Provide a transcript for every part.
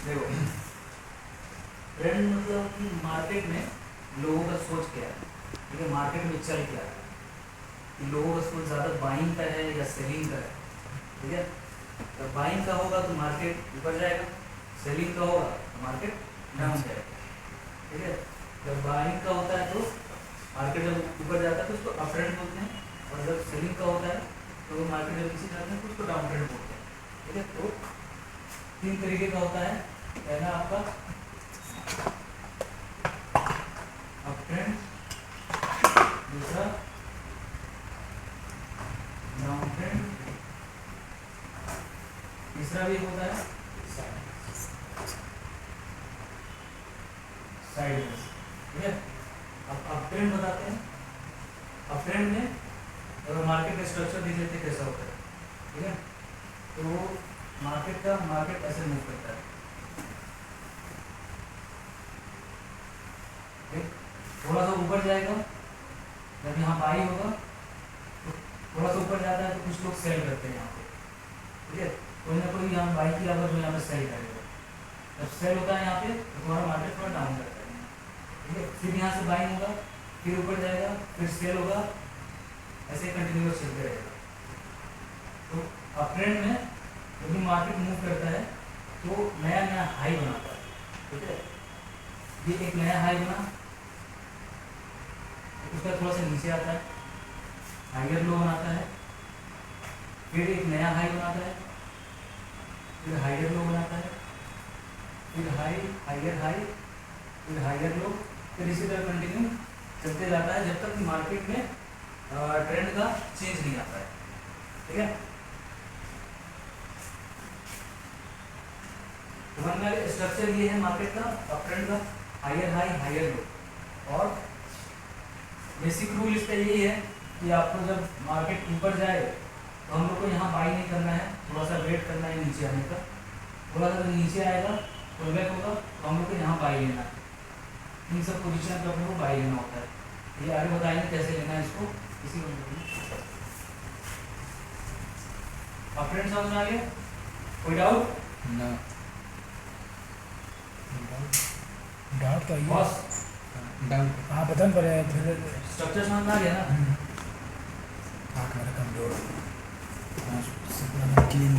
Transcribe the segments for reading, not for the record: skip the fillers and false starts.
देखो, ट्रेंड मतलब कि मार्केट में लोगों का सोच क्या है, ठीक है, मार्केट में चल क्या है, कि लोगों का सोच ज़्यादा बाइंग का है या सेलिंग का है, ठीक है। तो बाइंग का होगा तो मार्केट ऊपर जाएगा, सेलिंग का होगा तो मार्केट डाउन जाएगा, ठीक है। जब बाइंग का होता है तो मार्केट जब ऊपर जाता है तो उसको अप ट्रेंड बोलते हैं, और जब सेलिंग का होता है तो मार्केट जब नीचे जाता है तो उसको डाउन ट्रेंड बोलते हैं, ठीक है। तो तीन तरीके का होता है, पहला आपका अप ट्रेंड, दूसरा डाउन ट्रेंड, तीसरा भी होता है साइडवेज, ठीक है। अब अप ट्रेंड बताते हैं। अप ट्रेंड में अगर मार्केट का स्ट्रक्चर देख लेते हैं कैसा होता है, ठीक है। तो मार्केट ऐसे मूव करता है, ठीक। थोड़ा सा ऊपर जाएगा, जब यहाँ बाई होगा तो थोड़ा सा ऊपर जाता है तो कुछ लोग सेल करते हैं यहाँ पे, ठीक है। कोई ना कोई यहाँ बाई की अगर जो यहाँ पे सेल करेगा, जब सेल होता है यहाँ पे तो तुम्हारा मार्केट थोड़ा डाउन करता है, ठीक है। फिर यहाँ से बाइंग होगा, फिर ऊपर जाएगा, फिर सेल होगा, ऐसे कंटिन्यूअस चलते रहेगा। तो अप ट्रेंड में जब भी मार्केट मूव करता है तो नया नया हाई बनाता है, ठीक है। ये एक नया हाई बना, उसका थोड़ा सा नीचे आता है, हाइयर लो बनाता है, फिर एक नया हाई बनाता है, फिर हाइयर लो बनाता है, फिर हाई, हाइयर हाई, फिर हाइयर लो, फिर इसी तरह कंटिन्यू चलते जाता है जब तक मार्केट में ट्रेंड का चेंज नहीं आता है, ठीक है। तो मन में स्ट्रक्चर ये है मार्केट का, अप ट्रेंड का, हाइयर हाई हाइयर लो। और बेसिक रूल इसका यही है कि आपको जब मार्केट ऊपर जाए तो हम लोग को यहाँ बाई नहीं करना है, थोड़ा सा वेट करना है नीचे आने का। थोड़ा सा नीचे आएगा, पुल बैक होगा तो हम लोग को यहाँ बाई लेना है। इन सब पोजीशन पे अपने को बाई लेना होता है। ये आगे बताएंगे कैसे लेना है इसको, इसी को। अब फ्रेंड समझ में आ गया? कोई डाउट? ना डाउट तो बॉस डाउट हाँ बटन पर है फिर स्ट्रक्चर समझ में आ गया ना? आँख मेरा कमजोर सपना क्लीन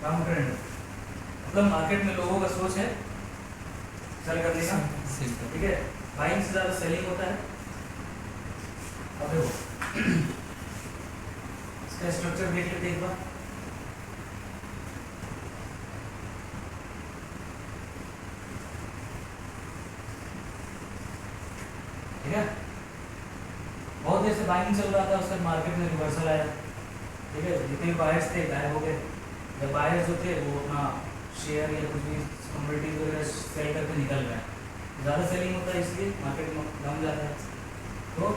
डाउन ट्रेंड मतलब मार्केट में लोगों का सोच है सेल करने का, ठीक है। बाइंग से ज़्यादा सेलिंग होता है। अब देखो इसका स्ट्रक्चर देख लेते एक बार। ठीक है, बहुत देर से बाइंग चल रहा था, उसका मार्केट में रिवर्सल आया, ठीक है। जितने बायर्स थे गायब हो गए। जब बायर्स जो थे वो अपना शेयर या कुछ भी कमोडिटी वगैरह सेल करके निकल रहे हैं, ज़्यादा सेलिंग होता है इसलिए मार्केट में डाउन जाता है। तो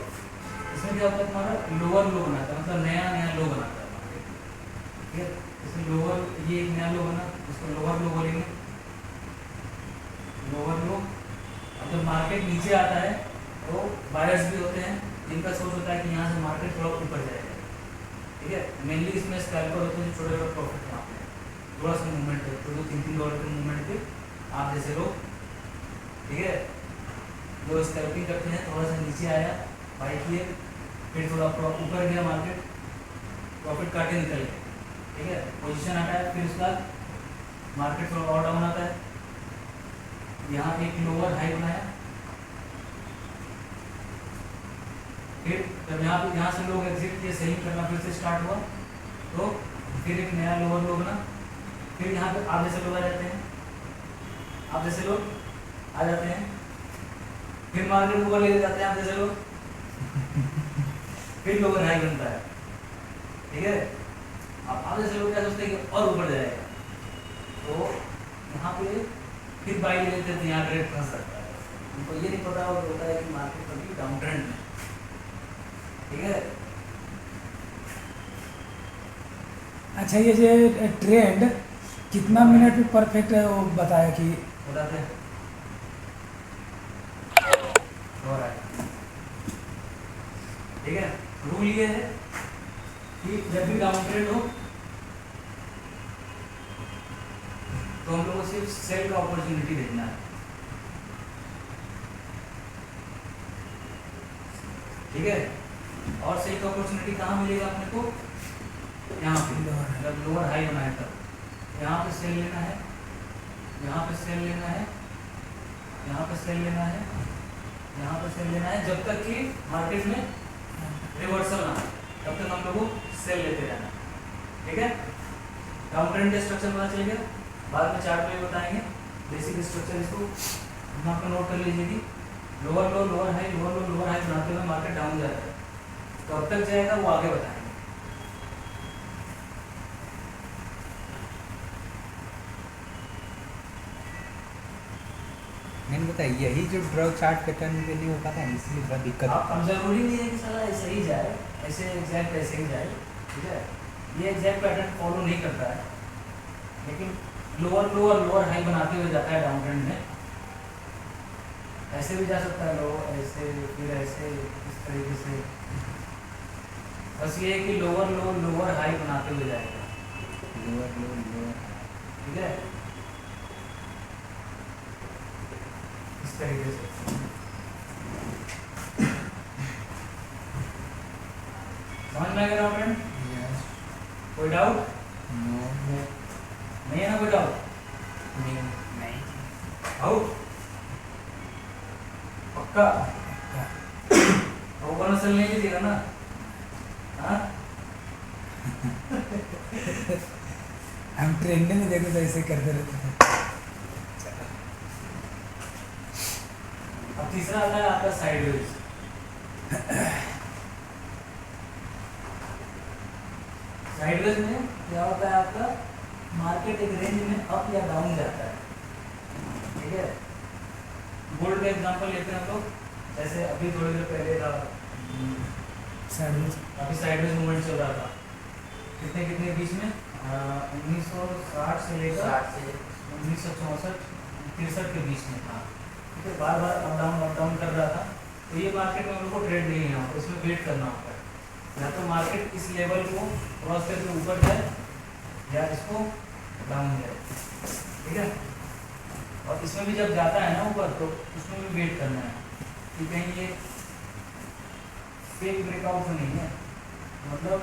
इसमें क्या होता है, तुम्हारा लोअर लो बनाता है, मतलब नया नया लो बनाता है मार्केट, ठीक है। इसमें लोअर, ये एक नया लो बना, इसको लोअर लो बोलेंगे, लोअर लो। अब जब मार्केट नीचे आता है तो बायर्स भी होते हैं जिनका सोच होता है कि यहाँ से मार्केट थोड़ा ऊपर जाएगा, ठीक है। मेनली इसमें स्कैल्पर होते हैं, छोटे छोटे प्रॉफिट यहाँ पे थोड़ा सा मूवमेंट है, तो $3-3 के मूवमेंट पे आप जैसे लोग, ठीक है, जो स्कैल्पिंग करते हैं, थोड़ा सा नीचे आया बाई किए, फिर थोड़ा ऊपर गया मार्केट, प्रॉफिट काटे निकल गए, ठीक है, पोजीशन हटाया, फिर उसके बाद मार्केट थोड़ा और डाउन आता है, यहाँ एक लोअर हाई बनाया, फिर जब यहाँ से लोग एग्जिट किए, सेलिंग करना फिर से स्टार्ट हुआ, तो फिर एक नया लोअर लो बना, फिर यहाँ पे आप जैसे लोग आ जाते हैं, आप जैसे लोग आ जाते हैं, फिर मार्केट ऊपर ले जाते हैं आप जैसे लोग, फिर लोअर हाई बनता है, ठीक है। अब आप जैसे लोग क्या सोचते हैं कि और ऊपर जाएगा, तो यहाँ पे फिर बाई ले लेते हैं, यहाँ ट्रेड फंस सकता है। उनको ये नहीं पता होता है कि मार्केट कभी डाउन ट्रेंड में, ठीक है। अच्छा ये जो ट्रेंड कितना मिनट में परफेक्ट है वो बताया कि बताते हैं और आए। ठीक है, रूल ये है कि जब भी डाउन ट्रेंड हो तो हम लोग को सिर्फ सेल का अपॉर्चुनिटी देखना है। ठीक है, और सेल का अपॉर्चुनिटी कहाँ मिलेगा अपने को? यहाँ पे जब लोअर हाई बनाए तब यहाँ पे सेल लेना है, यहाँ पे सेल लेना है, यहाँ पे सेल लेना है, यहाँ पे सेल लेना है, जब तक कि मार्केट में रिवर्सल ना आए तब तक हम लोग को सेल लेते रहना। ठीक है, डाउन ट्रेंड का स्ट्रक्चर पता चल गया, बाद में चार्ट में बताएंगे बेसिक स्ट्रक्चर, इसको यहाँ पे नोट कर लीजिए कि lower low lower high lower low lower high बनाते हुए मार्केट डाउन जाता है, तो अब तक जाएगा वो आगे बताएंगे। मैंने बताया यही जो ड्रॉ चार्ट पैटर्न के लिए होता था इसलिए बड़ा दिक्कत अब जरूरी नहीं है कि साला ऐसे ही जाए, ऐसे एग्जैक्ट ऐसे ही जाए। ठीक है, ये एग्जैक्ट पैटर्न फॉलो नहीं करता है, लेकिन लोअर लोअर लोअर हाई बनाते हुए जाता है डाउन ट्रेंड में। ऐसे भी जा सकता है, लो ऐसे फिर ऐसे इस तरीके से, बस ये है कि लोअर लो लोअर हाई बनाते हुए जाएगा। लोअर लो लोअर ठीक है, इस तरीके से। समझ में आ गया डाउन ट्रेंड? यस कोई डाउट नो नहीं है ना? कोई डाउट नहीं आउट पक्का? वो बोनस नहीं लीजिएगा ना? हाँ, हम ट्रेंड में देखो तो ऐसे करते रहते थे। अब तीसरा आता है आपका साइडवेज। साइडवेज में क्या होता है आपका? मार्केट एक रेंज में अप या डाउन जाता है। ठीक है, गोल्ड का एग्जांपल लेते हैं हम लोग, जैसे अभी थोड़ी देर पहले का साइडवेज अभी साइडवेज मूवमेंट चल रहा था, कितने कितने बीच में 1960 से लेकर 1964 63 के बीच में था। ठीक है, बार बार अप डाउन कर रहा था, तो ये मार्केट में हम लोग को ट्रेड नहीं है, उसमें वेट करना होता है, या तो मार्केट इस लेवल को क्रॉस करके ऊपर जाए या इसको डाउन जाए। ठीक है, और इसमें भी जब जाता है ना ऊपर, तो उसमें भी वेट करना है कि कहीं ये फेक ब्रेकआउट तो नहीं है, मतलब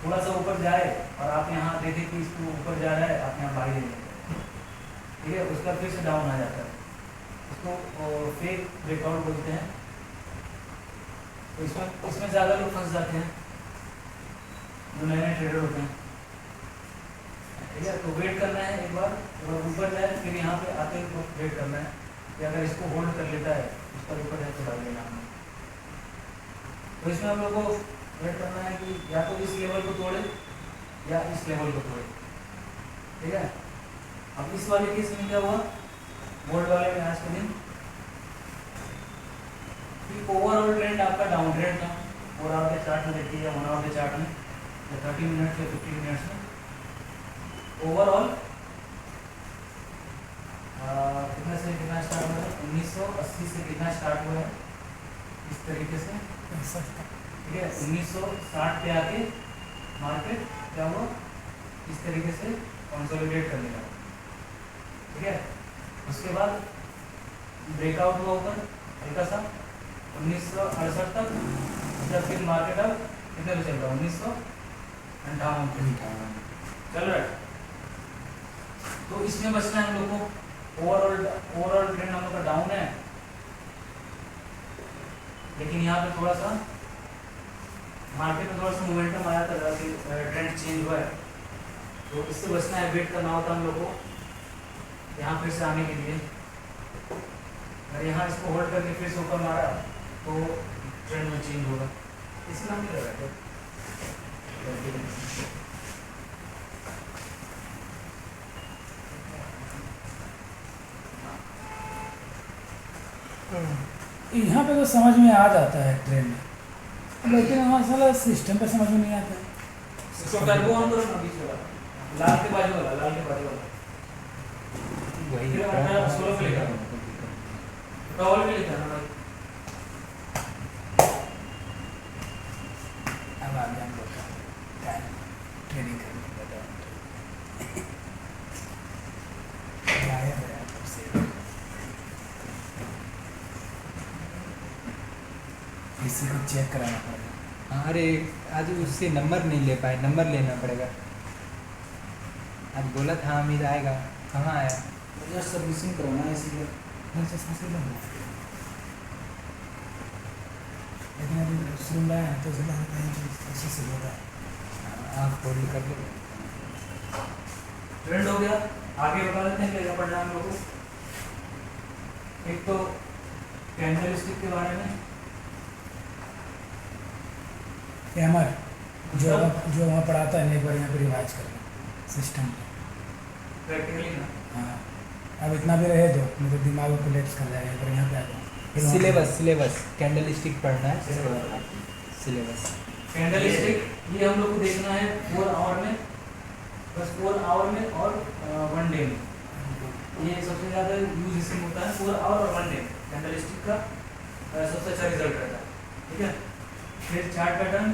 थोड़ा सा ऊपर जाए और आप यहाँ देखें कि इसको ऊपर जा रहा है, आप यहाँ बाई ले लेंगे। ठीक है, उसका फिर से डाउन आ जाता है, उसको फेक ब्रेकआउट बोलते हैं। तो इसमें ज़्यादा लोग फंस जाते हैं जो नए नए ट्रेडर होते हैं। ठीक है, तो वेट करना है, एक बार जब ऊपर जाए फिर यहाँ पे आते ही तो वेट करना है कि अगर इसको होल्ड कर लेता है, उस पर ऊपर है तो डाल देना हमने। तो इसमें हम लोग को वेट करना है कि या तो इस लेवल को तोड़े या इस लेवल को तोड़े। ठीक है, अब इस वाले केस में क्या हुआ, गोल्ड वाले में आज के दिन कि ओवरऑल ट्रेंड आपका डाउन ट्रेंड था। 4 आवर के चार्ट में देखिए या 1 आवर के चार्ट में या 30 मिनट या 15 मिनट्स में ओवरऑल कितना से कितना स्टार्ट हुआ है, 1980 से कितना स्टार्ट हुआ है, इस तरीके से। ठीक है, 1960 पे आके मार्केट क्या हुआ, इस तरीके से कंसोलिडेट करने लगा। ठीक है, उसके बाद ब्रेकआउट हुआ ऊपर हल्का सा 1968 तक, जब फिर मार्केट अब कितने पे चल रहा है, 1958 चल रहा है। तो इसमें बचना है हम लोग को, ओवरऑल ट्रेंड हम लोग का डाउन है, लेकिन यहाँ पे थोड़ा सा मार्केट में थोड़ा सा मोमेंटम आया था, ट्रेंड चेंज हुआ है, तो इससे बचना है, वेट करना होता है हम लोग को यहाँ फिर से आने के लिए। अगर यहाँ इसको होल्ड करके फिर से ऊपर मारा तो ट्रेंड में चेंज होगा। इसमें हम नहीं लगा यहाँ पे तो समझ में आ जाता है ट्रेंड, लेकिन हमारा साला सिस्टम पे समझ में नहीं आता है। इसको टर्बो ऑन करो ना, बीच वाला लाल के बाजू वाला, लाल के बाजू वाला वही फिर ड्रग 18-16 पे लिखा डबल भी लिखा ना भाई। अब आगे हम लोग का टाइम ट्रेनिंग करने का टाइम आया है तब से इसी को चेक कराना पड़ेगा। हाँ, अरे आज उससे नंबर नहीं ले पाए, नंबर लेना पड़ेगा। आज बोला था अमित आएगा, कहाँ आया? मुझे सर्विसिंग करवाना है इसी का। मैं चश्मा से लूँगा, लेकिन अभी शुरू में आया तो जिला कहीं ऐसे से होता है। आँख खोल कर लो। ट्रेंड हो गया, आगे बता देते हैं क्या पढ़ना है हम लोगों को। एक तो कैंडलस्टिक के बारे में, कैमर जो वहाँ पढ़ाता है, एक बार यहाँ पे रिवाइज कर लो सिस्टम पे। प्रैक्टिकली ना। हाँ, अब इतना भी रहे दो नहीं तो दिमाग को कोलेप्स कर जाएगा। एक बार यहाँ पे आ जाओ, फिर वहाँ पे- सिलेबस कैंडलस्टिक पढ़ना है। सिलेबस कैंडलस्टिक ये हम लोग को देखना है 4 आवर में, बस 4 आवर में और 1 डे में। ये सबसे ज़्यादा यूज इसमें होता है 4 आवर और 1 डे। कैंडलस्टिक का सबसे अच्छा रिजल्ट रहता है, ठीक है। फिर चार्ट पैटर्न,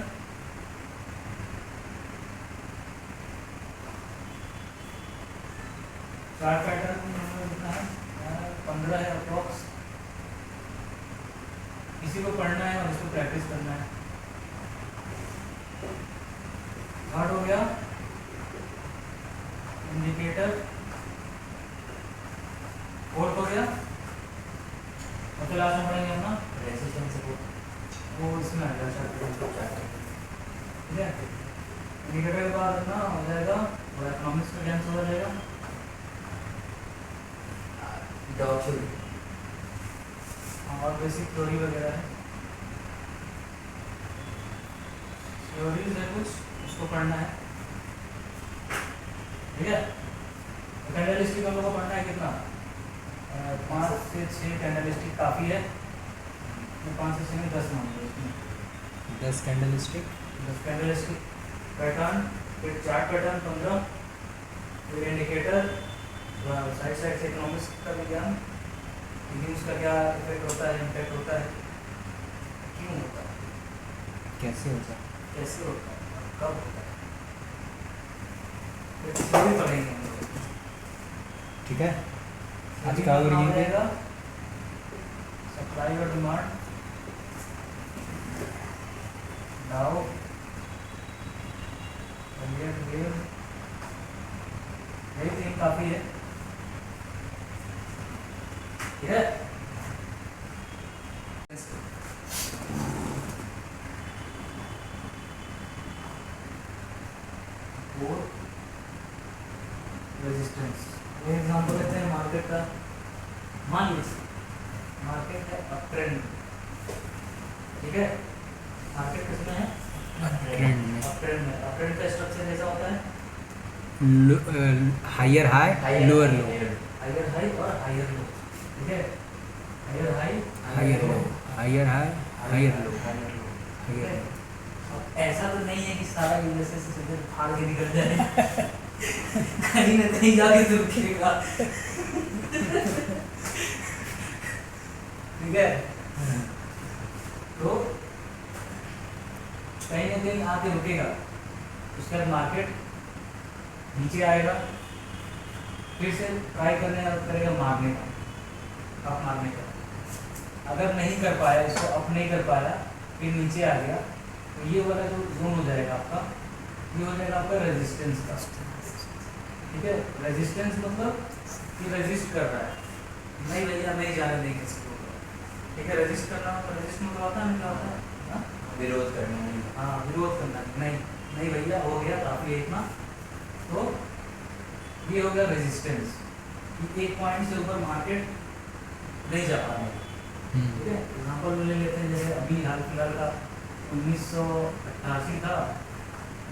चार्ट पैटर्न कितना है 15 है अप्रॉक्स। इसी को पढ़ना है और इसको प्रैक्टिस करना है। थर्ड हो गया इंडिकेटर, फोर्थ हो गया और फिर लास्ट में पढ़ेंगे अपना रेजिस्टेंस सपोर्ट, वो इसमें आ जाएगा चार्ट, ठीक है। इंडिकेटर के बाद अपना हो जाएगा और इकोनॉमिक्स का ज्ञान हो जाएगा। और बेसिक थ्योरी वगैरह है, थ्योरीज है कुछ, उसको पढ़ना है, ठीक है। कैंडलस्टिक हम लोग को पढ़ना है कितना 5 से 6 कैंडलस्टिक काफ़ी है। 5 से 6 में 10 मान लो इसमें 10 कैंडलस्टिक, 10 कैंडलस्टिक पैटर्न, फिर चार्ट पैटर्न 15, फिर इंडिकेटर, साइड साइड से इकोनॉमिक्स का विज्ञान, उसका क्या इफेक्ट होता है, इम्पैक्ट होता है, क्यों होता है, कैसे होता है? कैसे होता है, कब होता है, फिर थ्योरी पढ़ेंगे हम लोग। ठीक है, आज का और ये रहेगा सप्लाई और डिमांड, डाउ, यही 3 काफ़ी है, ठीक है। रेजिस्टेंस, ये एग्जांपल लेते हैं मार्केट का। मान लीजिए मार्केट है अप ट्रेंड, ठीक है। मार्केट किसमें है? ट्रेंड में। अप ट्रेंड में। अप ट्रेंड का स्ट्रक्चर कैसा होता है? Higher high, lower low, higher high और हायर लो, ठीक है। Higher high, higher low, higher high, higher low, higher low, ठीक हायर है। लो। अब ऐसा तो नहीं है कि सारा यूएसए से सीधे फाड़ के निकल जाए कहीं ना कहीं जाके तो रुकेगा, ठीक है। तो कहीं ना कहीं आके रुकेगा, उसके बाद मार्केट नीचे आएगा, फिर से ट्राई करेगा मारने का, अप मारने का। अगर नहीं कर पाया, इसको अप नहीं कर पाया, फिर नीचे आ गया, तो ये वाला जो जोन हो जाएगा आपका, ये हो जाएगा आपका रेजिस्टेंस का, ठीक है। रेजिस्टेंस मतलब कि रेजिस्ट कर रहा है, नहीं भैया नहीं जाने देंगे इसको, ठीक है। रेजिस्ट करना मतलब, रेजिस्ट मतलब आता है, क्या होता है? हाँ? विरोध करना है। हाँ, विरोध करना, नहीं नहीं भैया हो गया काफ़ी है इतना। तो ये हो गया रेजिस्टेंस, कि एक पॉइंट से ऊपर मार्केट नहीं जा पा रहा है, ठीक है। एग्जाम्पल ले लेते हैं, जैसे अभी हाल फिलहाल का 1988 था,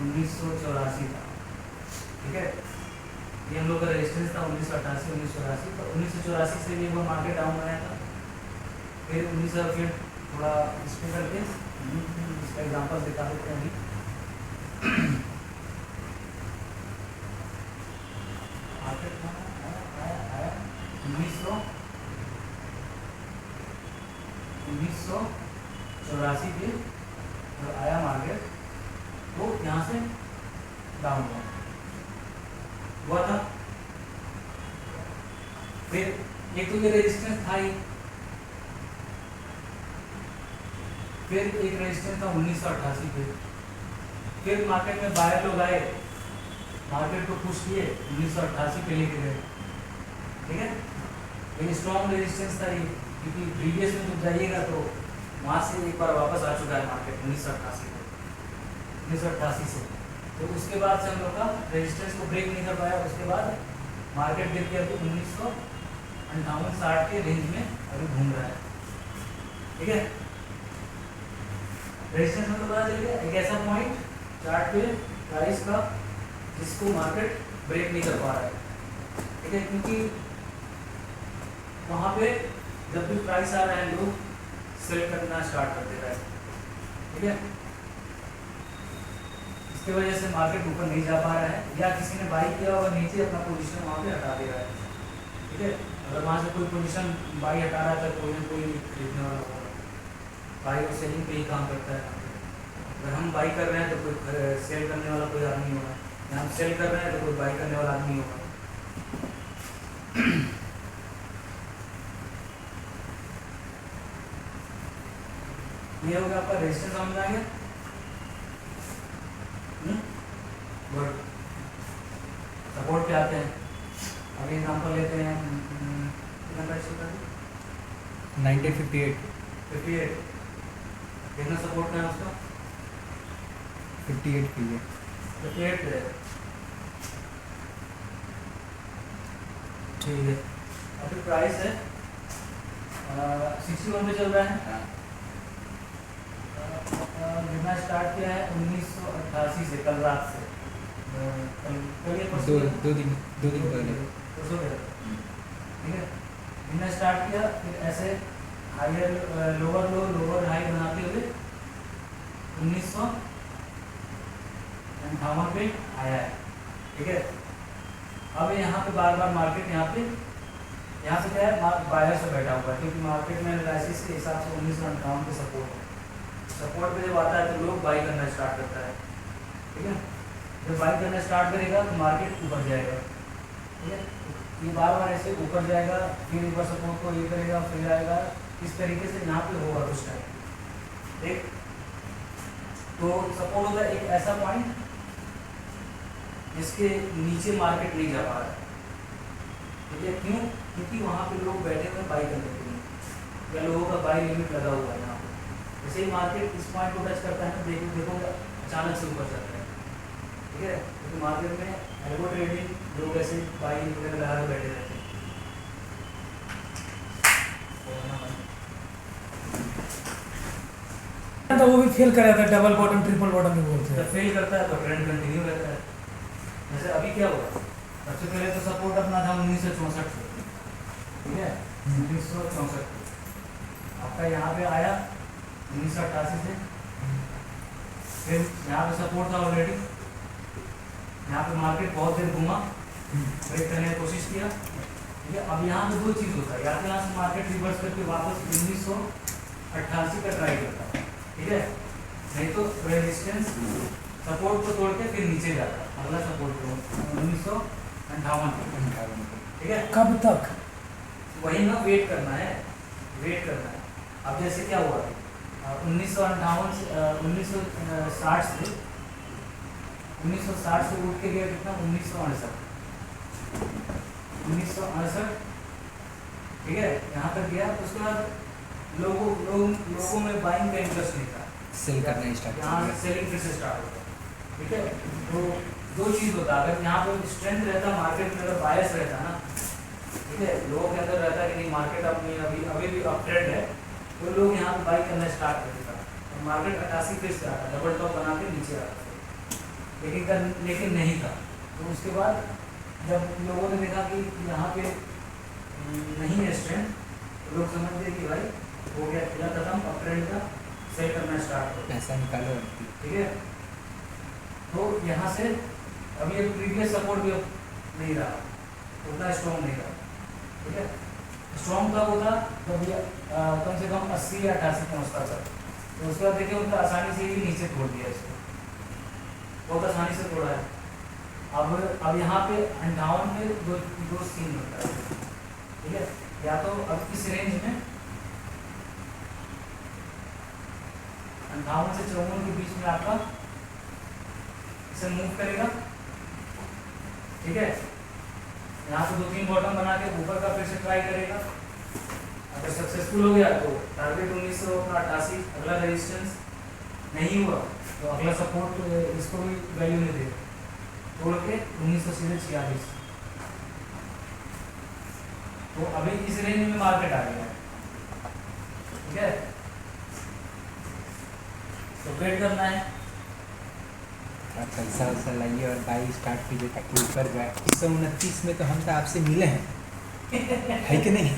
1984 था, ठीक है। ये हम लोग का रेजिस्टेंस था 1988 1984। तो 1984 से ये वो मार्केट डाउन आया था, फिर 19 फिर थोड़ा इस पे करके इसका एग्जाम्पल दिखा देते हैं अभी। मार्केट आया 1984 पे जब आया मार्केट तो यहाँ से डाउन हुआ था। फिर एक तो ये रेजिस्टेंस था ही, फिर एक रेजिस्टेंस था 1988 पे। फिर मार्केट में बायर लोग आए, मार्केट को पुश किए 1988 पे लेके गए, ठीक है। ये स्ट्रॉन्ग रेजिस्टेंस था ये, क्योंकि प्रीवियस में जब जाइएगा तो वहाँ से एक बार वापस आ चुका है मार्केट 1988 से। तो उसके बाद से हम लोग का रेजिस्टेंस को ब्रेक नहीं कर पाया। उसके बाद मार्केट गिर के अभी 1958-60 के रेंज में अभी घूम रहा है, ठीक है। रेजिस्टेंस में तो पता चल गया एक ऐसा पॉइंट चार्ट पे प्राइस का जिसको मार्केट ब्रेक नहीं कर पा रहा है, ठीक है। क्योंकि वहाँ पे जब भी प्राइस आ रहा है लोग सेल करना स्टार्ट कर दे रहा है, ठीक है। इसकी वजह से मार्केट ऊपर नहीं जा पा रहा है, या किसी ने बाई किया होगा नीचे अपना पोजीशन वहाँ पे हटा दे रहा है, ठीक है। अगर वहाँ से कोई पोजीशन बाई हटा रहा है तो कोई ना कोई खरीदने वाला होगा। बाई और सेलिंग पे ही काम करता है। अगर हम बाई कर रहे हैं तो कोई सेल करने वाला कोई आदमी होगा, या हम सेल कर रहे हैं तो कोई बाई करने वाला आदमी होगा। ये हो गया आपका रेजिस्टेंस समझ में आ गया। गुड। सपोर्ट पे आते हैं। अभी एग्जांपल लेते हैं, कितना प्राइस होता है 1958 58। कितना सपोर्ट है उसका 58 की है 58 पे, ठीक है। अभी प्राइस है 61 पे चल रहा है। गिरना स्टार्ट किया है 1988 से, कल रात से। कल ये परसों दो दिन पहले। परसों गया, ठीक है। गिरना स्टार्ट किया, फिर ऐसे higher lower low lower high बनाते हुए 1958 पे आया है, ठीक है। अब यहाँ पे बार बार मार्केट यहाँ से क्या है बायर से बैठा हुआ है, क्योंकि मार्केट में एनालिसिस के हिसाब से 1958 पे सपोर्ट है। सपोर्ट पे जब आता है तो लोग बाई करना स्टार्ट करता है, ठीक है। जब बाई करना स्टार्ट करेगा तो मार्केट ऊपर जाएगा, ठीक है। ये बार बार ऐसे ऊपर जाएगा, फिर ऊपर सपोर्ट को ये करेगा, फिर आएगा, इस तरीके से यहाँ पे होगा कुछ टाइम, ठीक। तो सपोर्ट होगा एक ऐसा पॉइंट जिसके नीचे मार्केट नहीं जा पा रहा है, ठीक है। क्यों? क्योंकि वहाँ पे लोग बैठे हुए बाई करने के लिए, या लोगों का बाई लिमिट लगा हुआ है यहाँ पे। जैसे ही मार्केट इस पॉइंट को टच करता है ना, देखो अचानक से ऊपर जाता है, ठीक है। क्योंकि मार्केट में एल्गो ट्रेडिंग लोग ऐसे बाई वगैरह लगा के बैठे रहते हैं। तो वो भी फेल कर जाता है, डबल बॉटम ट्रिपल बॉटम भी बोलते हैं। जब फेल करता है तो ट्रेंड कंटिन्यू रहता है। जैसे अभी क्या हुआ, सबसे पहले तो सपोर्ट अपना था 1964 से, ठीक है। 1964 आपका यहाँ पे आया 1988 से, फिर यहाँ पे सपोर्ट था ऑलरेडी। यहाँ पे मार्केट बहुत देर घूमा, ब्रेक करने की कोशिश किया, ठीक है। अब यहाँ पे दो चीज़ होता है, या तो यहाँ से मार्केट रिवर्स करके वापस 1988 का ट्राई करता है, ठीक है। नहीं तो रेजिस्टेंस सपोर्ट को तोड़ के फिर नीचे जाता है, अगला सपोर्ट को 1958, ठीक है। कब तक? वही ना वेट करना है। अब जैसे क्या हुआ 1958 से 1960 से उठ के गया कितना 1968, ठीक है। यहाँ तक गया। उसके बाद लोगों में बाइंग का इंटरेस्ट नहीं था, सेल करना स्टार्ट यहाँ से सेलिंग फिर से स्टार्ट होता, ठीक है। तो दो चीज़ होता है, अगर यहाँ पर स्ट्रेंथ रहता मार्केट में, अगर बायस रहता ना, ठीक है, लोगों के अंदर रहता है कि नहीं मार्केट अपनी अभी भी अप ट्रेंड है, तो लोग यहाँ पे बाई करना स्टार्ट कर देता। और मार्केट 88 पे से आता, डबल टॉप बना के नीचे आता, लेकिन नहीं था। तो उसके बाद जब लोगों ने देखा कि यहाँ पे नहीं है स्ट्रेंथ, तो लोग समझते कि भाई हो गया खेला खत्म, अप ट्रेंड का सेल करना स्टार्ट हो, पैसा निकालो। ठीक है। तो यहाँ से अभी प्रीवियस सपोर्ट भी नहीं रहा, उतना स्ट्रॉन्ग नहीं रहा, ठीक है। स्ट्रॉन्ग कब होता जब ये कम से कम 80 या 88 पहुँचता था। तो उसके बाद देखिए उनका आसानी से ही नीचे तोड़ दिया इसको, बहुत आसानी से तोड़ा है। अब यहाँ पे 58 में दो सीन होता है, ठीक है। या तो अब इस रेंज में 58 से 54 के बीच में आपका इसे मूव करेगा, ठीक है। यहाँ से 2-3 बॉटम बना के ऊपर का फिर से ट्राई करेगा। अगर सक्सेसफुल हो गया तो टारगेट 1988, अगला रेजिस्टेंस नहीं हुआ तो अगला सपोर्ट इसको भी वैल्यू नहीं देगा, तोड़ के 1946। तो अभी इस रेंज में मार्केट आ गया है, ठीक है। तो वेट करना है, आप पैसा वैसा लाइए और बाई स्टार्ट कीजिए ताकि ऊपर जाए। 129 में तो हम तो आपसे मिले हैं, है कि नहीं?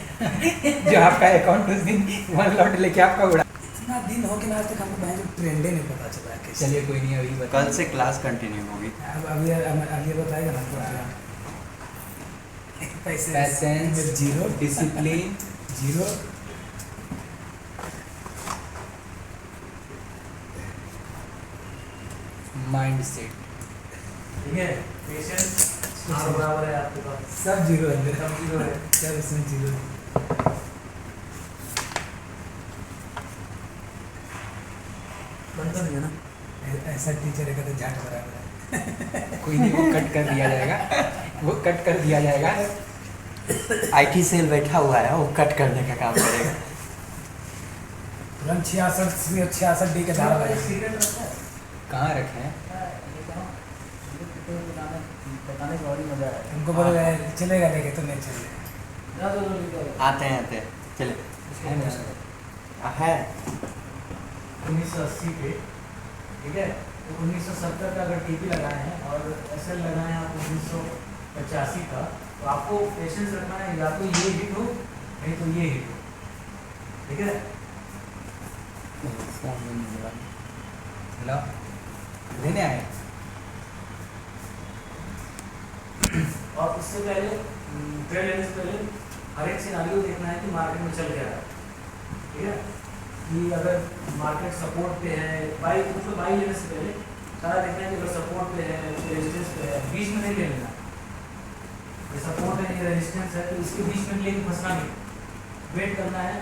जो आपका अकाउंट उस दिन 1 लॉट लेके आपका उड़ा। इतना दिन हो गया आज तक हमको भाई जो ट्रेंड ही नहीं पता चला है कैसे। चलिए कोई नहीं, अभी बता। कल से क्लास कंटिन्यू होगी। अब अभी बताएगा ना क्या पैसे patience, zero, discipline, zero, mind set. ठीक है। पेशेंस बराबर है आपके पास, सब जीरो है, सब जीरो है। सब इसमें जीरो है। बनता नहीं है ना, ऐसा टीचर है तो झाट बराबर है। कोई नहीं, वो कट कर दिया जाएगा, वो कट कर दिया जाएगा। IT सेल बैठा हुआ है, वो कट करने का काम करेगा। तुरंत 66 डी के धारा एक लगा। सीक्रेट रखता है, कहाँ रखे हैं? ये कहाँ? ये तो बताने का और ही मजा है। तुमको बोले चलेगा लेके तो नहीं चलेगा। जा दो लेके आते हैं चले। है ना? है 1980 पे, ठीक है। तो 1970 का अगर टीपी लगाए हैं और SL लगाए हैं आप 1985 का, तो आपको पेशेंस रखना है, या तो ये हिट हो नहीं तो ये हिट हो, ठीक है। हेलो, लेने आए? और उससे पहले ट्रेड लेने से पहले हर एक सिनारियो देखना है कि मार्केट में चल क्या रहा है, ठीक है। कि अगर मार्केट सपोर्ट पे है, बाई मतलब बाई लेने से पहले सारा देखना है कि अगर सपोर्ट पे है, रेजिस्टेंस पे है, बीच में नहीं ले लेना। ये सपोर्ट है, ये रेजिस्टेंस है, तो इसके बीच में लेके फंसना नहीं, वेट करना है।